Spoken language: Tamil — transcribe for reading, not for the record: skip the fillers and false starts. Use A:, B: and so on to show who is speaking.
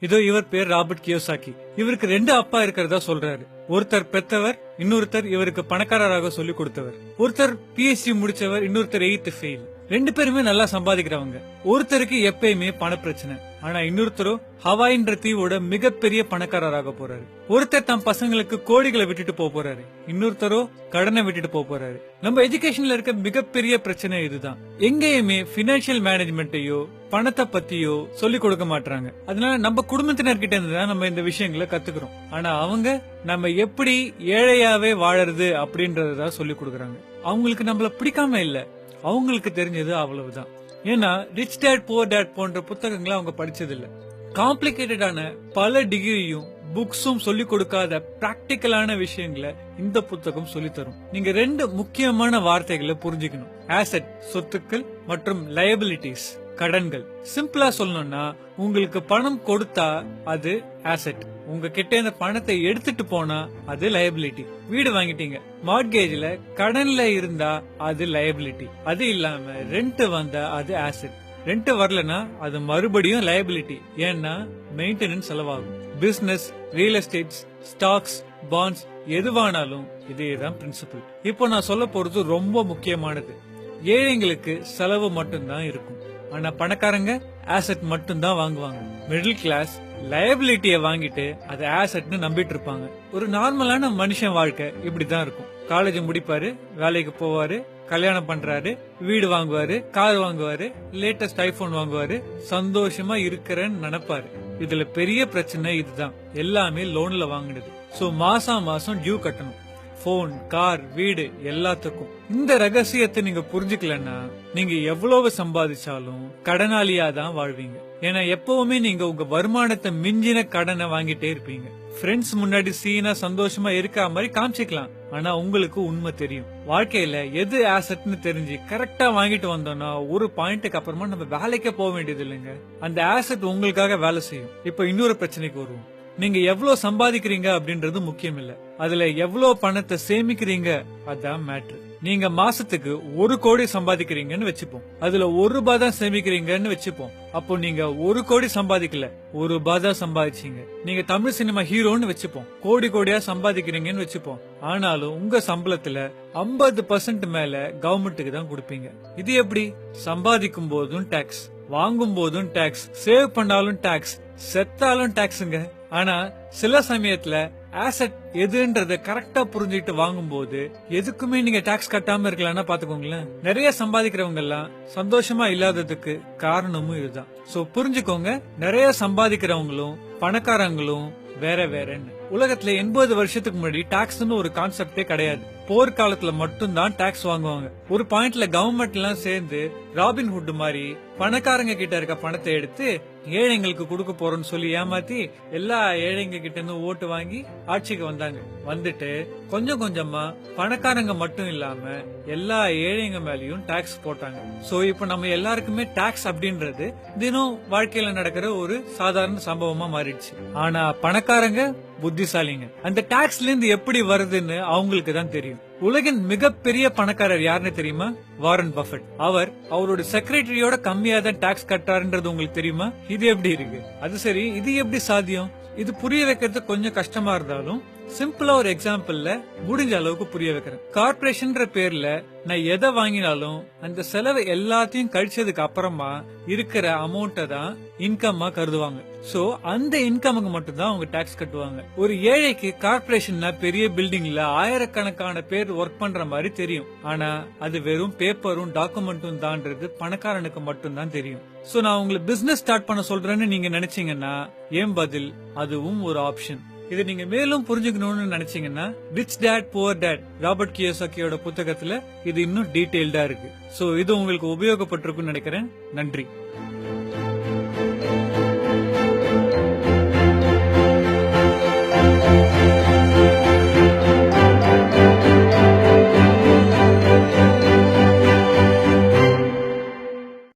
A: இதோ இவர் பேர் ராபர்ட் கியோசாக்கி. இவருக்கு 2 அப்பா இருக்கிறதா சொல்றாரு. ஒருத்தர் பெத்தவர், இன்னொருத்தர் இவருக்கு பணக்காரராக சொல்லி கொடுத்தவர். ஒருத்தர் PhD முடிச்சவர், இன்னொருத்தர் 8th ஃபெயில். 2 பேருமே நல்லா சம்பாதிக்கிறவங்க. ஒருத்தருக்கு எப்பயுமே பண பிரச்சனை, ஆனா இன்னொருத்தரோ ஹவாயின்ற தீவோட மிகப்பெரிய பணக்காரராக போறாரு. ஒருத்தர் தம் பசங்களுக்கு கோடிகளை விட்டுட்டு போறாரு, இன்னொருத்தரோ கடனை விட்டுட்டு போறாரு. நம்ம எஜுகேஷன்ல இருக்க மிகப்பெரிய பிரச்சனை இதுதான். எங்கேயுமே பினான்சியல் மேனேஜ்மெண்ட்டையோ பணத்தை பத்தியோ சொல்லி கொடுக்க மாட்டாங்க. அதனால நம்ம குடும்பத்தினர்கிட்ட இருந்து தான் நம்ம இந்த விஷயங்களை கத்துக்கிறோம். ஆனா அவங்க நம்ம எப்படி ஏழையாவே வாழறது அப்படின்றதான் சொல்லி கொடுக்கறாங்க. அவங்களுக்கு நம்மள பிடிக்காம இல்ல, அவங்களுக்கு தெரிஞ்சது அவ்வளவுதான். ஏன்னா ரிச் டேட் புவர் டேட் போன்ற புத்தகங்களை அவங்க படிச்சது இல்ல. காம்ப்ளிகேட்டடான பல டிகிரியும் புக்ஸும் சொல்லி கொடுக்காத பிராக்டிக்கலான விஷயங்களை இந்த புத்தகம் சொல்லி தரும். நீங்க 2 முக்கியமான வார்த்தைகளை புரிஞ்சுக்கணும். ஆசெட் சொத்துக்கள் மற்றும் லயபிலிட்டிஸ் கடன்கள். சிம்பிளா சொல்லணும்னா, உங்களுக்கு பணம் கொடுத்தா அது ஆசெட், உங்ககிட்ட இந்த பணத்தை எடுத்துட்டு போனா அது லயபிலிட்டி. வீடு வாங்கிட்டீங்க, மார்ட்கேஜ்ல கடன்ல இருந்தா அது லயபிலிட்டி. அது இல்லாம ரெண்ட் வந்தா அது ஆசெட். ரெண்ட் வரலனா அது மறுபடியும் லயபிலிட்டி, ஏன்னா மெயின்டெனன்ஸ் செலவாகும். Business, real estates, stocks, bonds எதுவானாலும் இதேதான் பிரின்சிபல். இப்போ நான் சொல்ல போறது ரொம்ப முக்கியமானது. ஏழைங்களுக்கு செலவு மட்டும்தான் இருக்கும், ஆனா பணக்காரங்க ஆசெட் மட்டும் தான் வாங்குவாங்க. மிடில் கிளாஸ் லயபிலிட்டிய வாங்கிட்டு அது ஆசெட்னு நம்பிட்டு இருப்பாங்க. ஒரு நார்மலான மனுஷன் வாழ்க்கை இப்படிதான் இருக்கும். காலேஜ் முடிப்பாரு, வேலைக்கு போவாரு, கல்யாணம் பண்றாரு, வீடு வாங்குவாரு, கார் வாங்குவாரு, லேட்டஸ்ட் ஐபோன் வாங்குவாரு, சந்தோஷமா இருக்கிறேன்னு நினைப்பாரு. இதுல பெரிய பிரச்சனை இதுதான், எல்லாமே லோன்ல வாங்கினது. சோ மாசம் மாசம் டியூ கட்டணும். போன், கார், வீடு எல்லாத்துக்கும். இந்த ரகசியத்தை நீங்க புரிஞ்சுக்கலன்னா நீங்க எவ்வளவு சம்பாதிச்சாலும் கடனாளியா தான் வாழ்வீங்க. ஏன்னா எப்பவுமே நீங்க உங்க வருமானத்தை மிஞ்சின கடனை வாங்கிட்டே இருப்பீங்க. ஃப்ரெண்ட்ஸ் முன்னாடி சீனா சந்தோஷமா இருக்க மாதிரி காமிச்சிக்கலாம், ஆனா உங்களுக்கு உண்மை தெரியும். வாழ்க்கையில எது ஆசெட்னு தெரிஞ்சு கரெக்டா வாங்கிட்டு வந்தோம்னா ஒரு பாயிண்ட்டுக்கு அப்புறமா நம்ம வேலைக்கே போக வேண்டியது இல்லைங்க. அந்த ஆசெட் உங்களுக்காக வேலை செய்யும். இப்ப இன்னொரு பிரச்சனைக்கு வருவோம். நீங்க எவ்வளவு சம்பாதிக்கிறீங்க அப்படின்றது முக்கியம் இல்ல, அதுல எவ்வளவு பணத்தை சேமிக்கிறீங்க அதான் மேட்ரு. நீங்க மாசத்துக்கு 1 கோடி சம்பாதிக்கிறீங்கன்னு வச்சுப்போம், அதுல 1 ரூபாய் தான் சேமிக்கிறீங்கன்னு வச்சுப்போம். அப்போ நீங்க 1 கோடி சம்பாதிக்கல, 1 ரூபாய் தான் சம்பாதிச்சீங்க. நீங்க தமிழ் சினிமா ஹீரோன்னு வச்சுப்போம், கோடி கோடியா சம்பாதிக்கிறீங்கன்னு வச்சுப்போம். ஆனாலும் உங்க சம்பளத்துல 50% மேல கவர்மெண்ட்டுக்கு தான் கொடுப்பீங்க. இது எப்படி? சம்பாதிக்கும் போதும் டாக்ஸ், வாங்கும் போதும் டாக்ஸ், சேவ் பண்ணாலும் டாக்ஸ், செத்தாலும் டாக்ஸுங்க. ஆனா சில சமயத்துல ஆசெட் எதுன்றத கரெக்டா புரிஞ்சுட்டு வாங்கும் போது எதுக்குமே நீங்க டாக்ஸ் கட்டாம இருக்கலாம்னா பாத்துக்கோங்களேன். நிறைய சம்பாதிக்கிறவங்க எல்லாம் சந்தோஷமா இல்லாததுக்கு காரணமும் இதுதான். சோ புரிஞ்சுக்கோங்க, நிறைய சம்பாதிக்கிறவங்களும் பணக்காரங்களும் வேற வேறன்னு. உலகத்துல 80 வருஷத்துக்கு முன்னாடி டாக்ஸ்னு ஒரு கான்செப்டே கிடையாது. போர்க்காலத்துல மட்டும்தான் டாக்ஸ் வாங்குவாங்க. ஒரு பாயிண்ட்ல கவர்மெண்ட் எல்லாம் சேர்ந்து ராபின்ஹுட் மாதிரி பணக்காரங்க கிட்ட இருக்க பணத்தை எடுத்து ஏழைங்களுக்கு கொடுக்க போறோம்னு சொல்லி ஏமாத்தி எல்லா ஏழைங்க கிட்ட இருந்து ஓட்டு வாங்கி ஆட்சிக்கு வந்தாங்க. வந்துட்டு கொஞ்சம் கொஞ்சமா பணக்காரங்க மட்டும் இல்லாம எல்லா ஏழைங்க மேலயும் டாக்ஸ் போட்டாங்க. சோ இப்ப நம்ம எல்லாருக்குமே டாக்ஸ் அப்படின்றது தினம் வாழ்க்கையில நடக்கிற ஒரு சாதாரண சம்பவமா மாறிடுச்சு. ஆனா பணக்காரங்க புத்திசாலிங்க, அந்த டாக்ஸ்ல இருந்து எப்படி வருதுன்னு அவங்களுக்கு தான் தெரியும். உலகின் மிகப்பெரிய பணக்காரர் யாருன்னு தெரியுமா? Warren Buffett. அவர் அவரோட செக்ரட்டரியோட கம்மியா தான் டாக்ஸ் கட்டாருன்றது உங்களுக்கு தெரியுமா? இது எப்படி இருக்கு? அது சரி, இது எப்படி சாத்தியம்? இது புரிய வைக்கிறது கொஞ்சம் கஷ்டமா இருந்தாலும் சிம்பிளா ஒரு எக்ஸாம்பிள்ல முடிஞ்ச அளவுக்கு புரிய வைக்கிறேன். கார்பரேஷன் பேர்ல நான் எதை வாங்கினாலும் அந்த செலவு எல்லாத்தையும் கழிச்சதுக்கு அப்புறமா இருக்கிற அமௌண்ட்டை தான் இன்கம்மா கருதுவாங்க. சோ அந்த இன்கமுக்கு மட்டும் தான் அவங்க டாக்ஸ் கட்டுவாங்க. ஒரு ஏழைக்கு கார்பரேஷன்னா பெரிய பில்டிங்ல ஆயிரக்கணக்கான பேர் ஒர்க் பண்ற மாதிரி தெரியும், ஆனா அது வெறும் பேப்பரும் டாக்குமெண்ட்டும் தான்றது பணக்காரனுக்கு மட்டும் தான் தெரியும். சோ நான் உங்களை பிசினஸ் ஸ்டார்ட் பண்ண சொல்றேன்னு நீங்க நினைச்சீங்கன்னா ஏன் பதில் அதுவும் ஒரு ஆப்ஷன். இதை நீங்க மேலும் புரிஞ்சுக்கணும்னு நினைச்சீங்கன்னா rich dad poor dad Robert கியோசாக்கியோட புத்தகத்துல இது இன்னும் டீடைல்டா இருக்கு. சோ இது உங்களுக்கு உபயோகப்பட்டிருக்கும்னு நினைக்கிறேன். நன்றி.